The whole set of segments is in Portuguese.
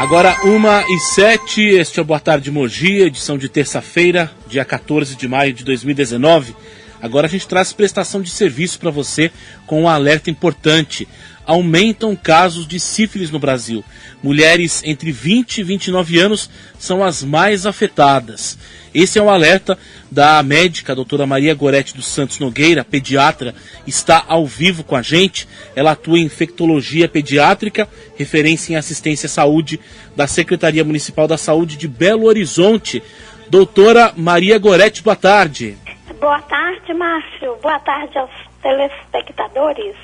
Agora 1h07, este é o Boa Tarde Mogi, edição de terça-feira, dia 14 de maio de 2019. Agora a gente traz prestação de serviço para você com um alerta importante. Aumentam casos de sífilis no Brasil. Mulheres entre 20 e 29 anos são as mais afetadas. Esse é um alerta da médica, a doutora Maria Gorete dos Santos Nogueira, pediatra, está ao vivo com a gente. Ela atua em infectologia pediátrica, referência em assistência à saúde da Secretaria Municipal da Saúde de Belo Horizonte. Doutora Maria Gorete, boa tarde. Boa tarde, Márcio. Boa tarde aos telespectadores.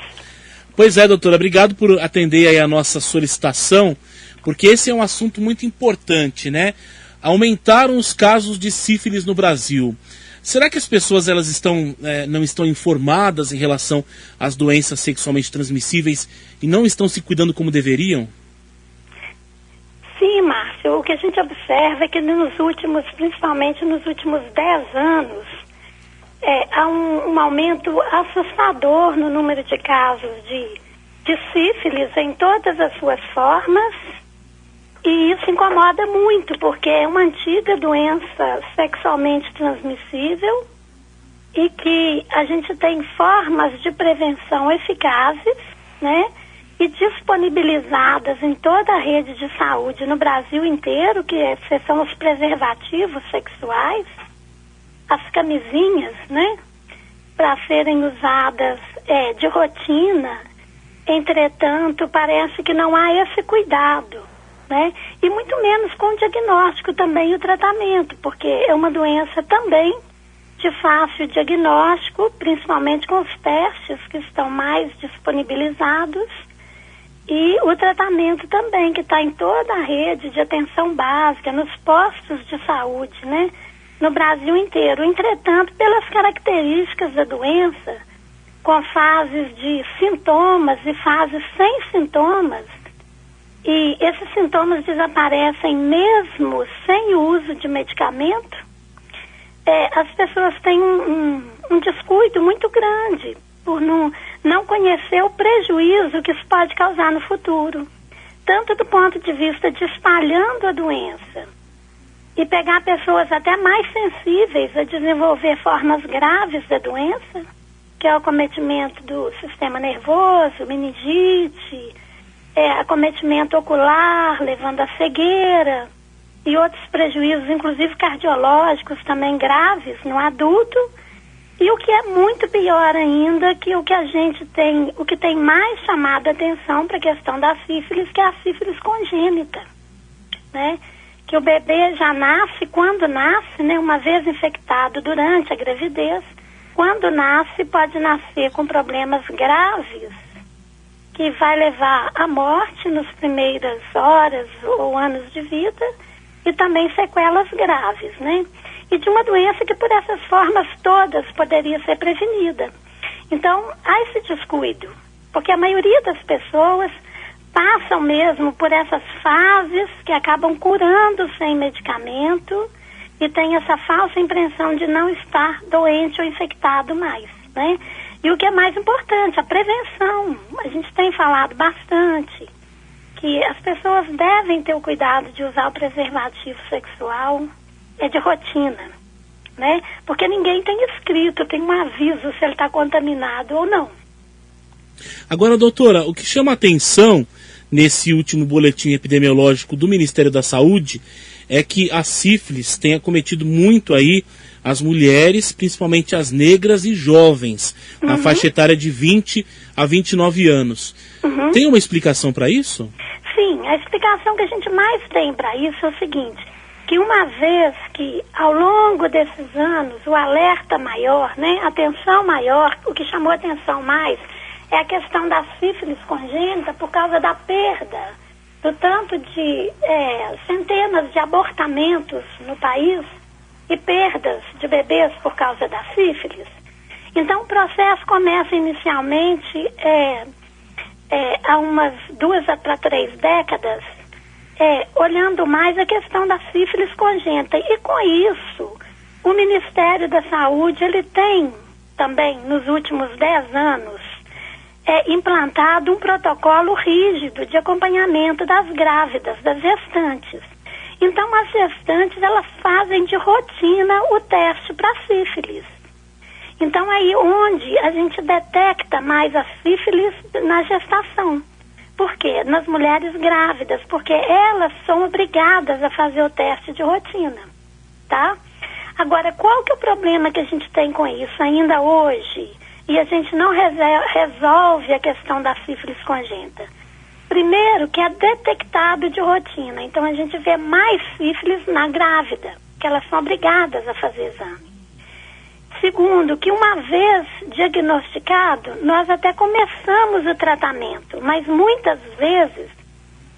Pois é, doutora, obrigado por atender aí a nossa solicitação, porque esse é um assunto muito importante, né? Aumentaram os casos de sífilis no Brasil. Será que as pessoas não estão informadas em relação às doenças sexualmente transmissíveis e não estão se cuidando como deveriam? Sim, Márcio. O que a gente observa é que principalmente nos últimos 10 anos, há um aumento assustador no número de casos de sífilis em todas as suas formas. E isso incomoda muito, porque é uma antiga doença sexualmente transmissível e que a gente tem formas de prevenção eficazes, né? E disponibilizadas em toda a rede de saúde no Brasil inteiro, que são os preservativos sexuais, as camisinhas, né? Para serem usadas de rotina. Entretanto, parece que não há esse cuidado, né? E muito menos com o diagnóstico também e o tratamento, porque é uma doença também de fácil diagnóstico, principalmente com os testes que estão mais disponibilizados, e o tratamento também, que está em toda a rede de atenção básica, nos postos de saúde, né? No Brasil inteiro. Entretanto, pelas características da doença, com fases de sintomas e fases sem sintomas, e esses sintomas desaparecem mesmo sem o uso de medicamento, as pessoas têm um descuido muito grande por não conhecer o prejuízo que isso pode causar no futuro, tanto do ponto de vista de espalhando a doença e pegar pessoas até mais sensíveis a desenvolver formas graves da doença, que é o acometimento do sistema nervoso, meningite, acometimento ocular, levando à cegueira e outros prejuízos, inclusive cardiológicos, também graves no adulto. E o que é muito pior ainda, que o que tem mais chamado a atenção para a questão da sífilis, que é a sífilis congênita, né? Que o bebê já nasce, quando nasce, né, uma vez infectado durante a gravidez, quando nasce pode nascer com problemas graves, que vai levar à morte nas primeiras horas ou anos de vida, e também sequelas graves, né? E de uma doença que por essas formas todas poderia ser prevenida. Então, há esse descuido, porque a maioria das pessoas passam mesmo por essas fases que acabam curando sem medicamento e tem essa falsa impressão de não estar doente ou infectado mais, né? E o que é mais importante, a prevenção. A gente tem falado bastante que as pessoas devem ter o cuidado de usar o preservativo sexual de rotina, né? Porque ninguém tem escrito, tem um aviso se ele está contaminado ou não. Agora, doutora, o que chama a atenção nesse último boletim epidemiológico do Ministério da Saúde é que a sífilis tem acometido muito aí as mulheres, principalmente as negras e jovens, na faixa etária de 20 a 29 anos. Tem uma explicação para isso? Sim, a explicação que a gente mais tem para isso é o seguinte, que uma vez que ao longo desses anos o alerta maior, né, a atenção maior, o que chamou a atenção mais é a questão da sífilis congênita por causa da perda do tanto de centenas de abortamentos no país e perdas de bebês por causa da sífilis. Então o processo começa inicialmente há umas 2 para 3 décadas, olhando mais a questão da sífilis congênita. E com isso, o Ministério da Saúde, ele tem também, nos últimos 10 anos, implantado um protocolo rígido de acompanhamento das grávidas, das gestantes. Então, as gestantes, elas fazem de rotina o teste para sífilis. Então, aí onde a gente detecta mais a sífilis na gestação. Por quê? Nas mulheres grávidas, porque elas são obrigadas a fazer o teste de rotina, tá? Agora, qual que é o problema que a gente tem com isso ainda hoje? E a gente não resolve a questão da sífilis congênita. Primeiro, que é detectado de rotina. Então, a gente vê mais sífilis na grávida, que elas são obrigadas a fazer exame. Segundo, que uma vez diagnosticado, nós até começamos o tratamento, mas muitas vezes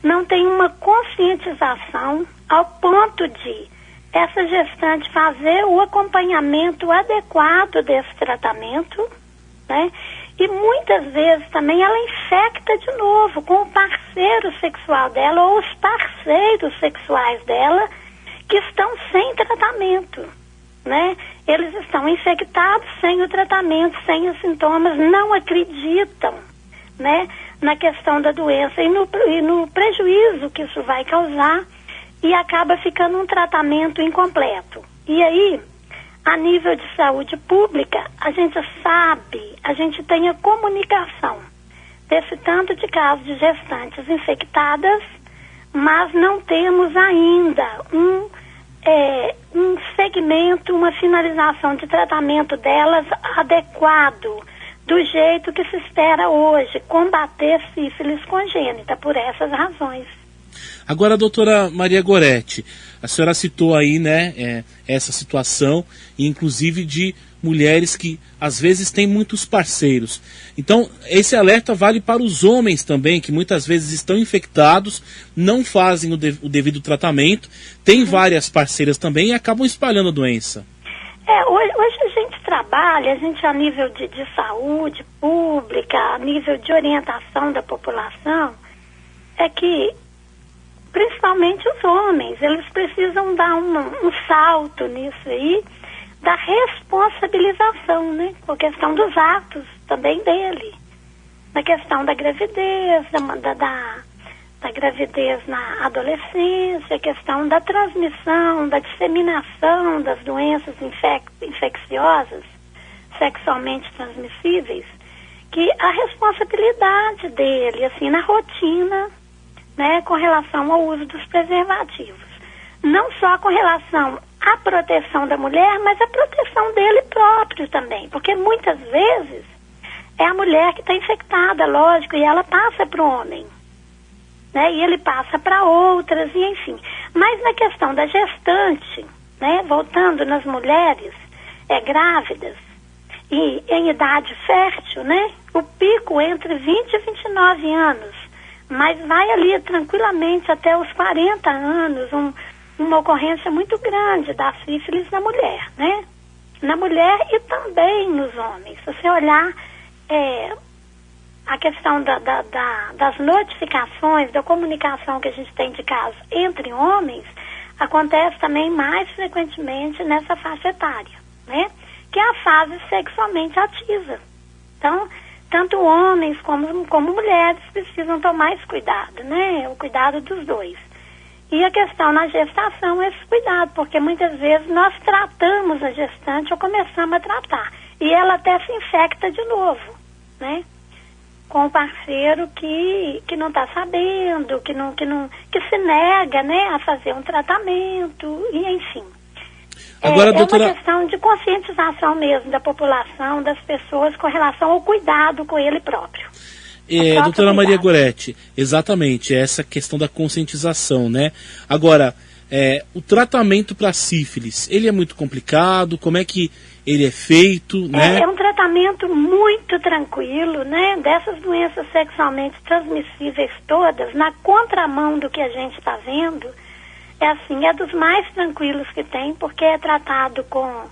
não tem uma conscientização ao ponto de essa gestante fazer o acompanhamento adequado desse tratamento, né? E muitas vezes também ela infecta de novo com o parceiro sexual dela ou os parceiros sexuais dela que estão sem tratamento, né? Eles estão infectados sem o tratamento, sem os sintomas, não acreditam, né, na questão da doença e no prejuízo que isso vai causar e acaba ficando um tratamento incompleto. E aí, a nível de saúde pública, a gente tem a comunicação desse tanto de casos de gestantes infectadas, mas não temos ainda um segmento, uma finalização de tratamento delas adequado, do jeito que se espera hoje, combater sífilis congênita, por essas razões. Agora, doutora Maria Goretti, a senhora citou aí, né, essa situação, inclusive de mulheres que às vezes têm muitos parceiros. Então, esse alerta vale para os homens também, que muitas vezes estão infectados, não fazem o devido tratamento, têm várias parceiras também e acabam espalhando a doença. Hoje a gente trabalha, a nível de saúde pública, a nível de orientação da população, é que principalmente os homens, eles precisam dar um salto nisso aí, da responsabilização, né? Com a questão dos atos também dele. Na questão da gravidez, da gravidez na adolescência, a questão da transmissão, da disseminação das doenças infecciosas, sexualmente transmissíveis, que a responsabilidade dele, assim, na rotina, né, com relação ao uso dos preservativos. Não só com relação à proteção da mulher, mas a proteção dele próprio também. Porque muitas vezes é a mulher que está infectada, lógico, e ela passa para o homem, né, e ele passa para outras, e enfim. Mas na questão da gestante, né, voltando nas mulheres grávidas e em idade fértil, né, o pico entre 20 e 29 anos, mas vai ali tranquilamente até os 40 anos, uma ocorrência muito grande da sífilis na mulher, né? Na mulher e também nos homens. Se você olhar a questão das notificações, da comunicação que a gente tem de casos entre homens, acontece também mais frequentemente nessa faixa etária, né? Que é a fase sexualmente ativa. Então, tanto homens como mulheres precisam tomar esse cuidado, né? O cuidado dos dois. E a questão na gestação é esse cuidado, porque muitas vezes nós tratamos a gestante ou começamos a tratar. E ela até se infecta de novo, né? Com o parceiro que não está sabendo, que se nega, né, a fazer um tratamento, e enfim. Agora, doutora... uma questão de conscientização mesmo da população, das pessoas com relação ao cuidado com ele próprio. Doutora Maria Goretti, exatamente, essa questão da conscientização, né? Agora, o tratamento para sífilis, ele é muito complicado, como é que ele é feito, né? É um tratamento muito tranquilo, né? Dessas doenças sexualmente transmissíveis todas, na contramão do que a gente está vendo, é dos mais tranquilos que tem, porque é tratado com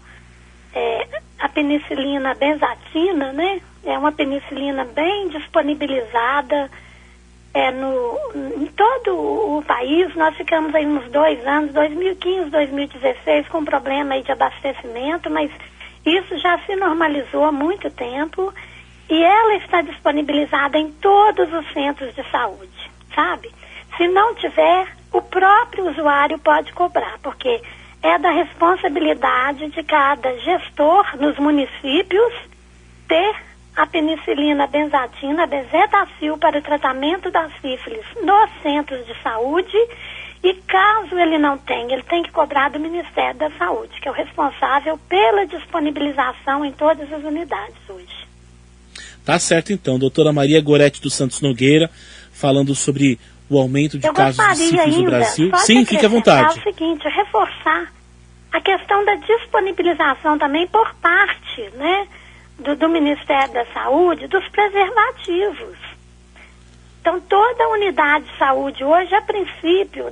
a penicilina benzatina, né? É uma penicilina bem disponibilizada em todo o país. Nós ficamos aí uns 2 anos, 2015, 2016, com problema aí de abastecimento, mas isso já se normalizou há muito tempo E ela está disponibilizada em todos os centros de saúde, sabe? Se não tiver, o próprio usuário pode cobrar, porque é da responsabilidade de cada gestor nos municípios ter a penicilina benzatina, bezetacil, para o tratamento da sífilis nos centros de saúde. E caso ele não tenha, ele tem que cobrar do Ministério da Saúde, que é o responsável pela disponibilização em todas as unidades hoje. Tá certo então, doutora Maria Gorete dos Santos Nogueira, falando sobre o aumento de casos de sífilis no Brasil. Sim, fique à vontade. É o seguinte, reforçar a questão da disponibilização também por parte, né, do Ministério da Saúde, dos preservativos. Então, toda unidade de saúde hoje, a princípio,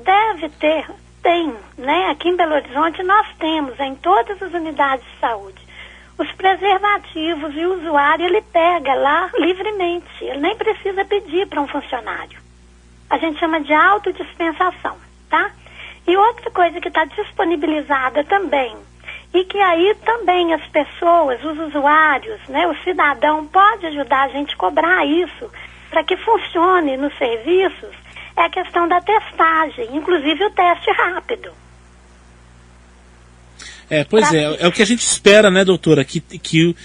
tem, né? Aqui em Belo Horizonte nós temos, em todas as unidades de saúde, os preservativos, e o usuário, ele pega lá livremente, ele nem precisa pedir para um funcionário. A gente chama de autodispensação, tá? E outra coisa que está disponibilizada também, e que aí também as pessoas, os usuários, né, o cidadão pode ajudar a gente a cobrar isso, para que funcione nos serviços, é a questão da testagem, inclusive o teste rápido. É o que a gente espera, né, doutora, que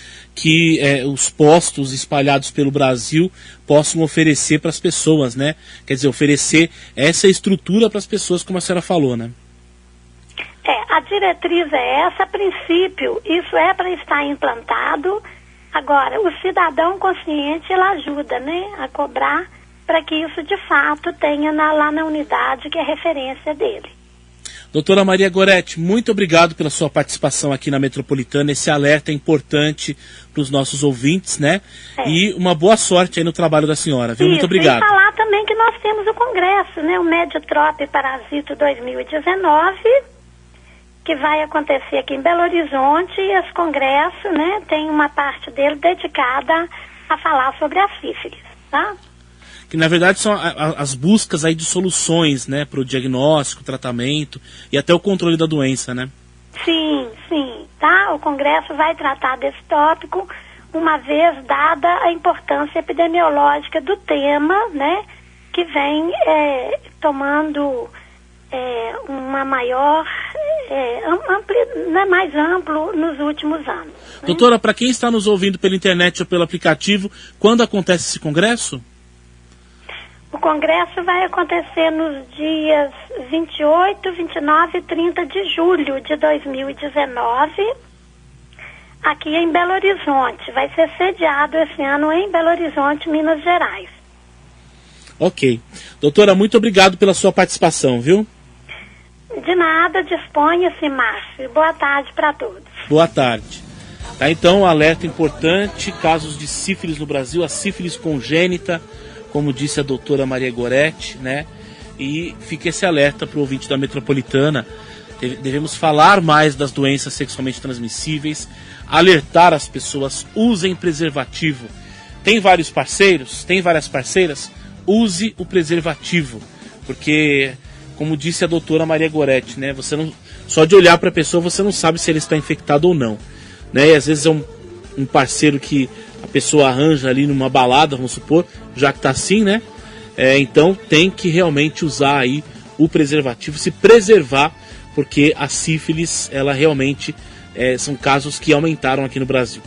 os postos espalhados pelo Brasil possam oferecer para as pessoas, né? Quer dizer, oferecer essa estrutura para as pessoas, como a senhora falou, né? A diretriz é essa, a princípio, isso é para estar implantado. Agora, o cidadão consciente, ele ajuda, né, a cobrar para que isso de fato tenha lá na unidade que é referência dele. Doutora Maria Gorete, muito obrigado pela sua participação aqui na Metropolitana. Esse alerta é importante para os nossos ouvintes, né? E uma boa sorte aí no trabalho da senhora, viu? Muito obrigado. E falar também que nós temos o congresso, né, o Meditrop Parasito 2019, que vai acontecer aqui em Belo Horizonte, e esse congresso, né, tem uma parte dele dedicada a falar sobre a sífilis, tá? Que na verdade são as buscas aí de soluções, né, para o diagnóstico, tratamento e até o controle da doença, né? Sim, tá? O congresso vai tratar desse tópico, uma vez dada a importância epidemiológica do tema, né, que vem tomando uma maior, mais amplo nos últimos anos. Né? Doutora, para quem está nos ouvindo pela internet ou pelo aplicativo, quando acontece esse congresso? O congresso vai acontecer nos dias 28, 29 e 30 de julho de 2019, aqui em Belo Horizonte. Vai ser sediado esse ano em Belo Horizonte, Minas Gerais. Ok. Doutora, muito obrigado pela sua participação, viu? De nada, disponha-se, Márcio. Boa tarde para todos. Boa tarde. Tá, então, um alerta importante, casos de sífilis no Brasil, a sífilis congênita, como disse a doutora Maria Gorete, né? E fica esse alerta para o ouvinte da Metropolitana. Devemos falar mais das doenças sexualmente transmissíveis, alertar as pessoas, usem preservativo. Tem vários parceiros, tem várias parceiras, use o preservativo, porque, como disse a doutora Maria Gorete, né? Você não, só de olhar para a pessoa você não sabe se ele está infectado ou não, né? E às vezes é um parceiro que a pessoa arranja ali numa balada, vamos supor, já que está assim, né? Então tem que realmente usar aí o preservativo, se preservar, porque a sífilis, ela realmente são casos que aumentaram aqui no Brasil.